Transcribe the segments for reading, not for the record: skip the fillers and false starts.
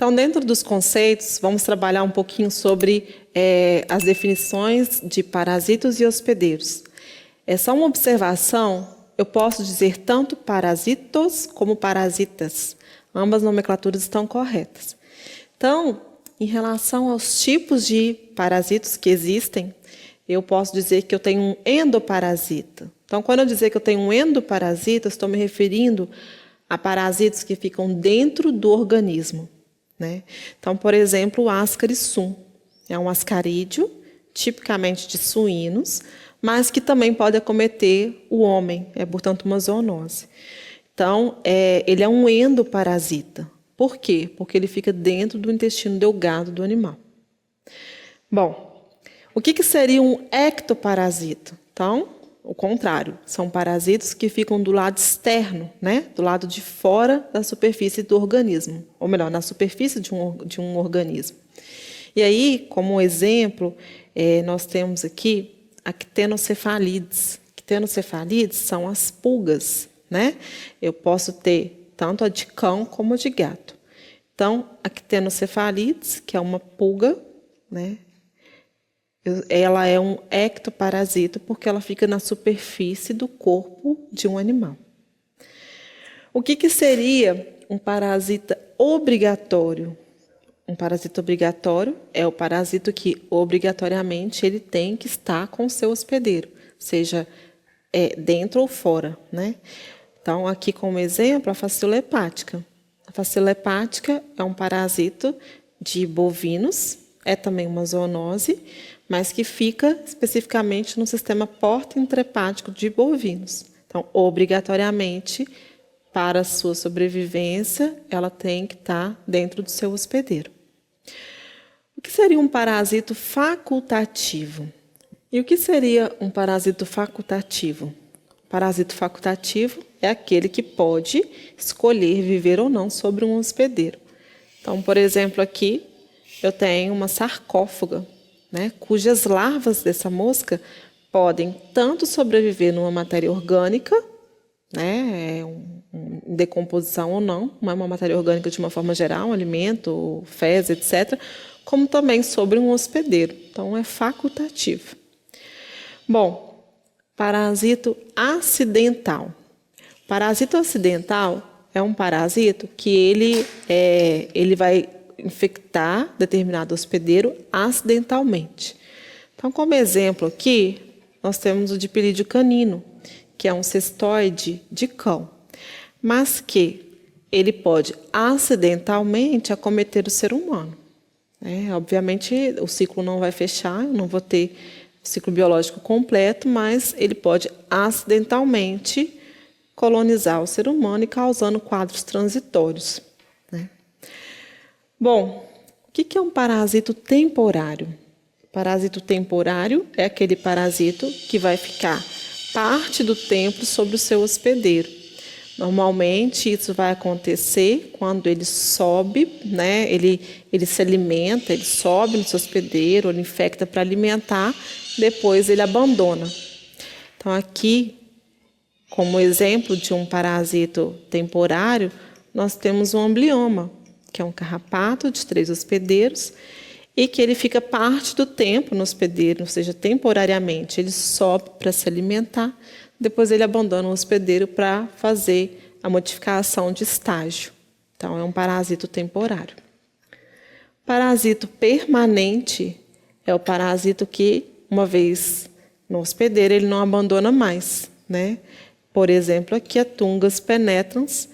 Então, dentro dos conceitos, vamos trabalhar um pouquinho sobre as definições de parasitos e hospedeiros. É só uma observação, eu posso dizer tanto parasitos como parasitas. Ambas nomenclaturas estão corretas. Então, em relação aos tipos de parasitos que existem, eu posso dizer que eu tenho um endoparasita. Então, quando eu dizer que eu tenho um endoparasita, estou me referindo a parasitos que ficam dentro do organismo, né? Então, por exemplo, o ascaris-sum é um ascarídeo, tipicamente de suínos, mas que também pode acometer o homem, é, portanto, uma zoonose. Então, ele é um endoparasita. Por quê? Porque ele fica dentro do intestino delgado do animal. Bom, o que seria um ectoparasita? Então, o contrário, são parasitos que ficam do lado externo, né? Do lado de fora da superfície do organismo, ou melhor, na superfície de um organismo. E aí, como exemplo, nós temos aqui a ctenocefalides. Ctenocefalides são as pulgas, né? Eu posso ter tanto a de cão como a de gato. Então, a ctenocefalides, que é uma pulga, né? Ela é um ectoparasita porque ela fica na superfície do corpo de um animal. O que seria um parasita obrigatório? Um parasita obrigatório é o parasito que obrigatoriamente ele tem que estar com o seu hospedeiro, seja dentro ou fora, né? Então, aqui como exemplo, a facíola hepática. A facíola hepática é um parasito de bovinos, é também uma zoonose, mas que fica especificamente no sistema porta-intrahepático de bovinos. Então, obrigatoriamente, para a sua sobrevivência, ela tem que estar dentro do seu hospedeiro. O que seria um parasito facultativo? E o que seria um parasito facultativo? O parasito facultativo é aquele que pode escolher viver ou não sobre um hospedeiro. Então, por exemplo, aqui eu tenho uma sarcófaga, né, cujas larvas dessa mosca podem tanto sobreviver numa matéria orgânica, né, em decomposição ou não, uma matéria orgânica de uma forma geral, um alimento, fezes, etc., como também sobre um hospedeiro. Então, é facultativo. Bom, parasito acidental. Parasito acidental é um parasito que ele vai infectar determinado hospedeiro acidentalmente. Então, como exemplo aqui, nós temos o dipilídeo canino, que é um cestoide de cão, mas que ele pode acidentalmente acometer o ser humano. Obviamente, o ciclo não vai fechar, eu não vou ter o ciclo biológico completo, mas ele pode acidentalmente colonizar o ser humano e causando quadros transitórios, né? Bom, o que é um parasito temporário? Parasito temporário é aquele parasito que vai ficar parte do tempo sobre o seu hospedeiro. Normalmente, isso vai acontecer quando ele sobe, né? Ele se alimenta, ele sobe no seu hospedeiro, ele infecta para alimentar, depois ele abandona. Então, aqui, como exemplo de um parasito temporário, nós temos um amblioma, que é um carrapato de 3 hospedeiros, e que ele fica parte do tempo no hospedeiro, ou seja, temporariamente. Ele sobe para se alimentar, depois ele abandona o hospedeiro para fazer a modificação de estágio. Então, é um parasito temporário. Parasito permanente é o parasito que, uma vez no hospedeiro, ele não abandona mais, né? Por exemplo, aqui a Tungus penetrans,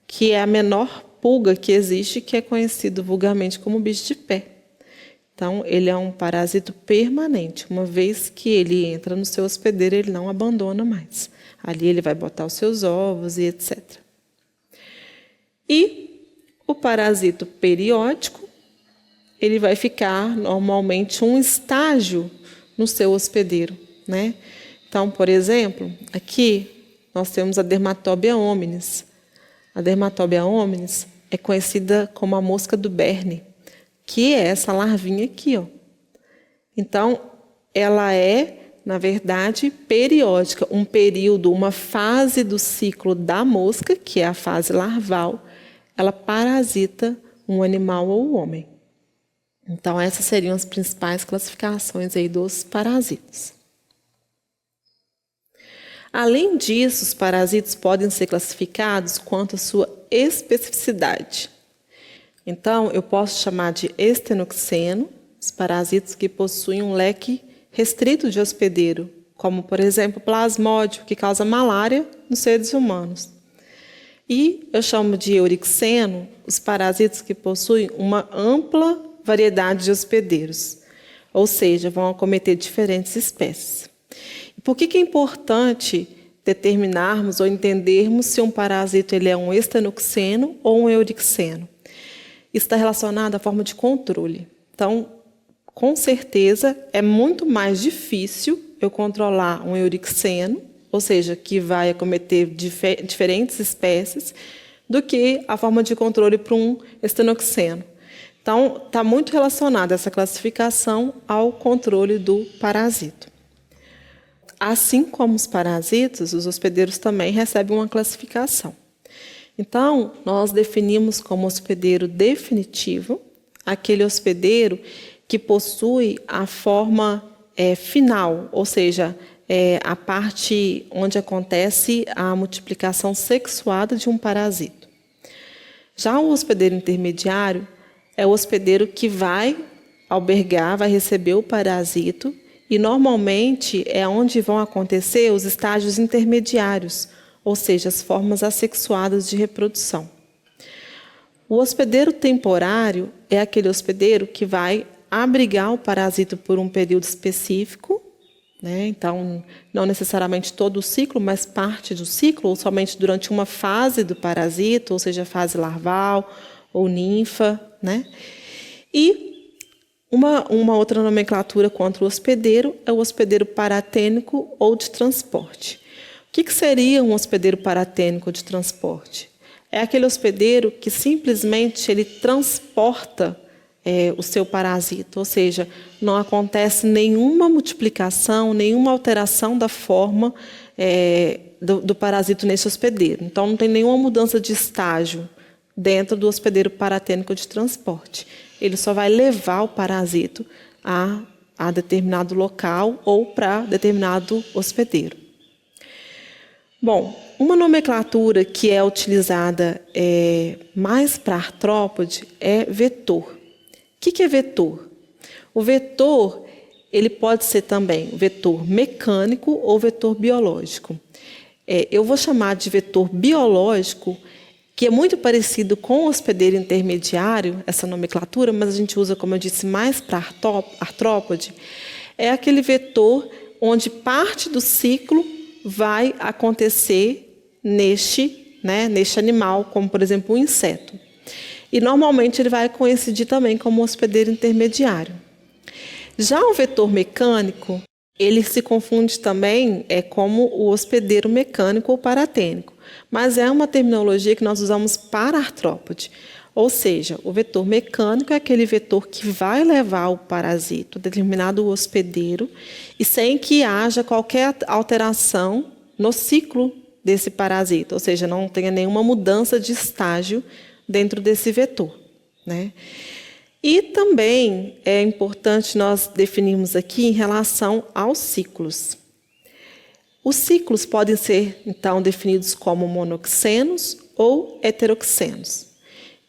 que é a menor pulga que existe, que é conhecido vulgarmente como bicho de pé. Então, ele é um parasito permanente. Uma vez que ele entra no seu hospedeiro, ele não abandona mais. Ali ele vai botar os seus ovos e etc. E o parasito periódico, ele vai ficar normalmente um estágio no seu hospedeiro, né? Então, por exemplo, aqui nós temos a Dermatobia hominis. A Dermatobia hominis é conhecida como a mosca do Berne, que é essa larvinha aqui, ó. Então, ela é, na verdade, periódica, um período, uma fase do ciclo da mosca, que é a fase larval, ela parasita um animal ou um homem. Então, essas seriam as principais classificações aí dos parasitas. Além disso, os parasitos podem ser classificados quanto à sua especificidade. Então, eu posso chamar de estenoxeno os parasitos que possuem um leque restrito de hospedeiro, como, por exemplo, plasmódio, que causa malária nos seres humanos. E eu chamo de eurixeno os parasitos que possuem uma ampla variedade de hospedeiros, ou seja, vão acometer diferentes espécies. Por que é importante determinarmos ou entendermos se um parasito ele é um estenoxeno ou um eurixeno? Isso está relacionado à forma de controle. Então, com certeza, é muito mais difícil eu controlar um eurixeno, ou seja, que vai acometer diferentes espécies, do que a forma de controle para um estenoxeno. Então, está muito relacionada essa classificação ao controle do parasito. Assim como os parasitos, os hospedeiros também recebem uma classificação. Então, nós definimos como hospedeiro definitivo aquele hospedeiro que possui a forma final, ou seja, a parte onde acontece a multiplicação sexuada de um parasito. Já o hospedeiro intermediário é o hospedeiro que vai albergar, vai receber o parasito, e normalmente é onde vão acontecer os estágios intermediários, ou seja, as formas assexuadas de reprodução. O hospedeiro temporário é aquele hospedeiro que vai abrigar o parasito por um período específico, né? Então, não necessariamente todo o ciclo, mas parte do ciclo, ou somente durante uma fase do parasito, ou seja, fase larval ou ninfa, né? E uma outra nomenclatura contra o hospedeiro é o hospedeiro paratênico ou de transporte. O que seria um hospedeiro paratênico de transporte? É aquele hospedeiro que simplesmente ele transporta o seu parasito, ou seja, não acontece nenhuma multiplicação, nenhuma alteração da forma do parasito nesse hospedeiro. Então, não tem nenhuma mudança de estágio dentro do hospedeiro paratênico de transporte. Ele só vai levar o parasito a determinado local ou para determinado hospedeiro. Bom, uma nomenclatura que é utilizada mais para artrópode é vetor. O que é vetor? O vetor ele pode ser também vetor mecânico ou vetor biológico. Eu vou chamar de vetor biológico, que é muito parecido com o hospedeiro intermediário, essa nomenclatura, mas a gente usa, como eu disse, mais para artrópode. É aquele vetor onde parte do ciclo vai acontecer neste animal, como, por exemplo, um inseto. E, normalmente, ele vai coincidir também como hospedeiro intermediário. Já o vetor mecânico, ele se confunde também como o hospedeiro mecânico ou paratênico, mas é uma terminologia que nós usamos para artrópode. Ou seja, o vetor mecânico é aquele vetor que vai levar o parasito a determinado hospedeiro e sem que haja qualquer alteração no ciclo desse parasito, ou seja, não tenha nenhuma mudança de estágio dentro desse vetor, né? E também é importante nós definirmos aqui em relação aos ciclos. Os ciclos podem ser, então, definidos como monoxenos ou heteroxenos.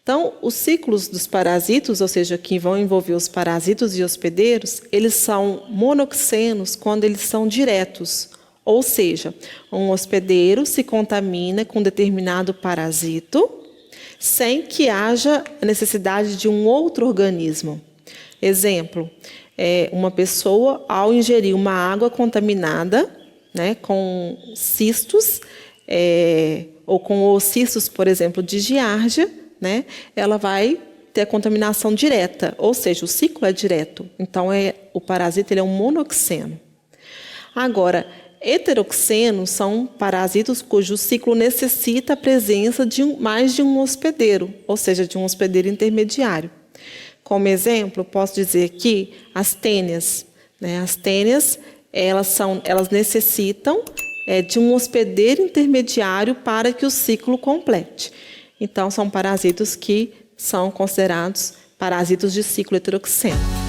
Então, os ciclos dos parasitos, ou seja, que vão envolver os parasitos e hospedeiros, eles são monoxenos quando eles são diretos. Ou seja, um hospedeiro se contamina com determinado parasito sem que haja necessidade de um outro organismo. Exemplo, uma pessoa, ao ingerir uma água contaminada, né, com cistos, ou com oocistos, por exemplo, de giardia, né, ela vai ter a contaminação direta, ou seja, o ciclo é direto. Então, o parasita ele é um monoxeno. Agora, heteroxenos são parasitos cujo ciclo necessita a presença de mais de um hospedeiro, ou seja, de um hospedeiro intermediário. Como exemplo, posso dizer que as tênias. Né, as tênias elas necessitam de um hospedeiro intermediário para que o ciclo complete. Então, são parasitos que são considerados parasitos de ciclo heteroxeno.